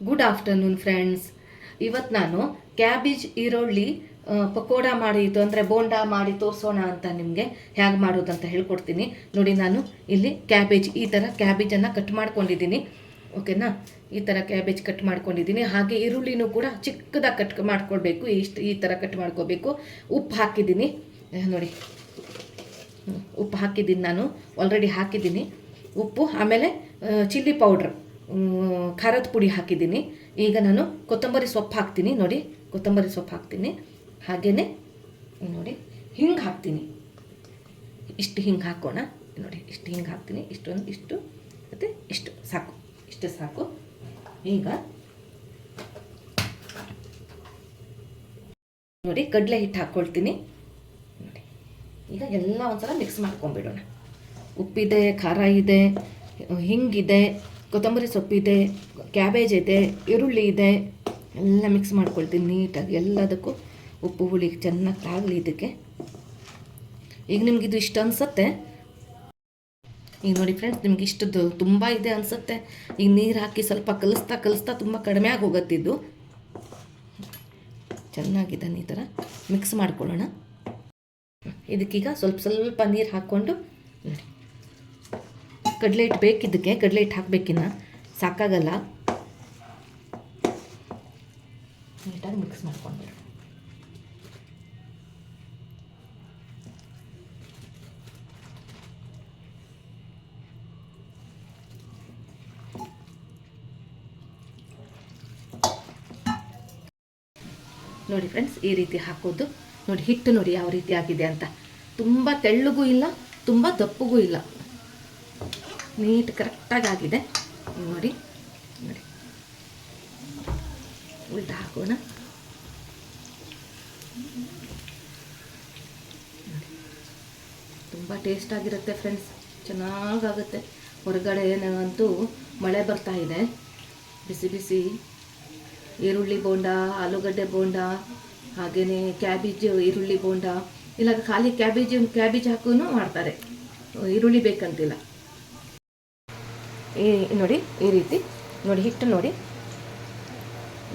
Good afternoon friends. ಇವತ್ತು ನಾನು cabbage ಈರುಳ್ಳಿ ಪಕೋಡ ಮಾಡಿದ್ದು ಅಂದರೆ ಬೋಂಡಾ ಮಾಡಿ ತೋರಿಸೋಣ ಅಂತ ನಿಮಗೆ ಹೇಗೆ ಮಾಡೋದಂತ ಹೇಳ್ಕೊಡ್ತೀನಿ. ನೋಡಿ, ನಾನು ಇಲ್ಲಿ ಕ್ಯಾಬೇಜ್ ಈ ಥರ ಕ್ಯಾಬೇಜನ್ನು ಕಟ್ ಮಾಡ್ಕೊಂಡಿದ್ದೀನಿ. ಓಕೆನಾ, ಈ ಥರ ಕ್ಯಾಬೇಜ್ ಕಟ್ ಮಾಡ್ಕೊಂಡಿದ್ದೀನಿ. ಹಾಗೆ ಈರುಳ್ಳಿನೂ ಕೂಡ ಚಿಕ್ಕದಾಗಿ ಕಟ್ ಮಾಡ್ಕೊಳ್ಬೇಕು. ಈ ಥರ ಕಟ್ ಮಾಡ್ಕೋಬೇಕು. ಉಪ್ಪು ಹಾಕಿದ್ದೀನಿ ನೋಡಿ, ಉಪ್ಪು ಹಾಕಿದ್ದೀನಿ, ನಾನು ಆಲ್ರೆಡಿ ಹಾಕಿದ್ದೀನಿ ಉಪ್ಪು. ಆಮೇಲೆ ಚಿಲ್ಲಿ ಪೌಡ್ರ್, ಖಾರದ ಪುಡಿ ಹಾಕಿದ್ದೀನಿ. ಈಗ ನಾನು ಕೊತ್ತಂಬರಿ ಸೊಪ್ಪು ಹಾಕ್ತೀನಿ. ನೋಡಿ, ಕೊತ್ತಂಬರಿ ಸೊಪ್ಪು ಹಾಕ್ತೀನಿ. ಹಾಗೆಯೇ ನೋಡಿ ಹಿಂಗೆ ಹಾಕ್ತೀನಿ. ಇಷ್ಟು ಹಿಂಗೆ ಹಾಕೋಣ. ನೋಡಿ, ಇಷ್ಟು ಹಿಂಗೆ ಹಾಕ್ತೀನಿ. ಇಷ್ಟು ಮತ್ತು ಇಷ್ಟು ಸಾಕು, ಇಷ್ಟು ಸಾಕು. ಈಗ ನೋಡಿ ಕಡಲೆ ಹಿಟ್ಟು ಹಾಕ್ಕೊಳ್ತೀನಿ. ನೋಡಿ, ಈಗ ಎಲ್ಲ ಒಂದ್ಸಲ ಮಿಕ್ಸ್ ಮಾಡ್ಕೊಂಬಿಡೋಣ. ಉಪ್ಪಿದೆ, ಖಾರ ಇದೆ, ಹಿಂಗಿದೆ, ಕೊತ್ತಂಬರಿ ಸೊಪ್ಪಿದೆ, ಕ್ಯಾಬೇಜ್ ಇದೆ, ಈರುಳ್ಳಿ ಇದೆ, ಎಲ್ಲ ಮಿಕ್ಸ್ ಮಾಡ್ಕೊಳ್ತೀನಿ ನೀಟಾಗಿ. ಎಲ್ಲದಕ್ಕೂ ಉಪ್ಪು ಹುಳಿ ಚೆನ್ನಾಗಿ ಆಗಲಿ ಇದಕ್ಕೆ. ಈಗ ನಿಮಗಿದು ಇಷ್ಟು ಅನಿಸುತ್ತೆ. ಈಗ ನೋಡಿ ಫ್ರೆಂಡ್ಸ್, ನಿಮ್ಗೆ ಇಷ್ಟದ್ದು ತುಂಬ ಇದೆ ಅನಿಸುತ್ತೆ. ಈಗ ನೀರು ಹಾಕಿ ಸ್ವಲ್ಪ ಕಲಿಸ್ತಾ ತುಂಬ ಕಡಿಮೆ ಆಗಿ ಹೋಗುತ್ತಿದ್ದು. ಚೆನ್ನಾಗಿದೆ, ಈ ಥರ ಮಿಕ್ಸ್ ಮಾಡ್ಕೊಳ್ಳೋಣ. ಇದಕ್ಕೀಗ ಸ್ವಲ್ಪ ನೀರು ಹಾಕ್ಕೊಂಡು ನೋಡಿ, ಕಡಲೆ ಹಿಟ್ಟು ಬೇಕಿದ್ದಕ್ಕೆ ಕಡಲೆ ಹಿಟ್ಟು ಹಾಕಬೇಕಿನ್ನ, ಸಾಕಾಗಲ್ಲ. ನೀಟಾಗಿ ಮಿಕ್ಸ್ ಮಾಡ್ಕೊಂಡ್ಬಿಡು. ನೋಡಿ ಫ್ರೆಂಡ್ಸ್, ಈ ರೀತಿ ಹಾಕೋದು. ನೋಡಿ ಹಿಟ್ಟು ನೋಡಿ ಯಾವ ರೀತಿ ಆಗಿದೆ ಅಂತ. ತುಂಬ ತೆಳ್ಳಗೂ ಇಲ್ಲ, ತುಂಬ ದಪ್ಪಗೂ ಇಲ್ಲ, ನೀಟ್ ಕರೆಕ್ಟಾಗಿ ಆಗಿದೆ. ನೋಡಿ ನೋಡಿ, ಉಲ್ಟಾ ಹಾಕೋಣ. ತುಂಬ ಟೇಸ್ಟಾಗಿರುತ್ತೆ ಫ್ರೆಂಡ್ಸ್, ಚೆನ್ನಾಗಾಗುತ್ತೆ. ಹೊರಗಡೆ ಅಂತೂ ಮಳೆ ಬರ್ತಾ ಇದೆ. ಬಿಸಿ ಬಿಸಿ ಈರುಳ್ಳಿ ಬೋಂಡ, ಆಲೂಗಡ್ಡೆ ಬೋಂಡ, ಹಾಗೆಯೇ ಕ್ಯಾಬೇಜ್ ಈರುಳ್ಳಿ ಬೋಂಡ, ಇಲ್ಲ ಖಾಲಿ ಕ್ಯಾಬೇಜ್ ಹಾಕೂ ಮಾಡ್ತಾರೆ, ಈರುಳ್ಳಿ ಬೇಕಂತಿಲ್ಲ. ನೋಡಿ ಈ ರೀತಿ ನೋಡಿ, ಹಿಟ್ಟು ನೋಡಿ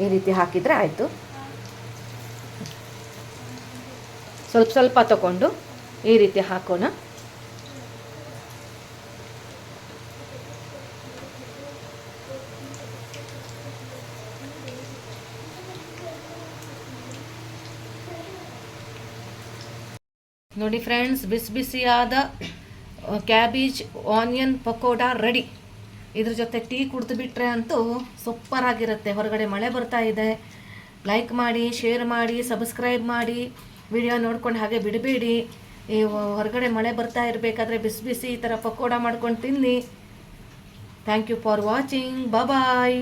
ಈ ರೀತಿ ಹಾಕಿದರೆ ಆಯಿತು. ಸ್ವಲ್ಪ ತಗೊಂಡು ಈ ರೀತಿ ಹಾಕೋಣ. ನೋಡಿ ಫ್ರೆಂಡ್ಸ್, ಬಿಸಿಯಾದ ಕ್ಯಾಬೇಜ್ ಆನಿಯನ್ ಪಕೋಡ ರೆಡಿ. ಇದ್ರ ಜೊತೆ ಟೀ ಕುಡಿದು ಬಿಟ್ಟರೆ ಅಂತೂ ಸೂಪರಾಗಿರುತ್ತೆ. ಹೊರಗಡೆ ಮಳೆ ಬರ್ತಾ ಇದೆ. ಲೈಕ್ ಮಾಡಿ, ಶೇರ್ ಮಾಡಿ, ಸಬ್ಸ್ಕ್ರೈಬ್ ಮಾಡಿ, ವಿಡಿಯೋ ನೋಡ್ಕೊಂಡು ಹಾಗೆ ಬಿಡಬೇಡಿ. ಈ ಹೊರಗಡೆ ಮಳೆ ಬರ್ತಾ ಇರಬೇಕಾದ್ರೆ ಬಿಸಿ ಈ ಥರ ಪಕೋಡ ಮಾಡ್ಕೊಂಡು ತಿನ್ನಿ. Thank you for watching. Bye.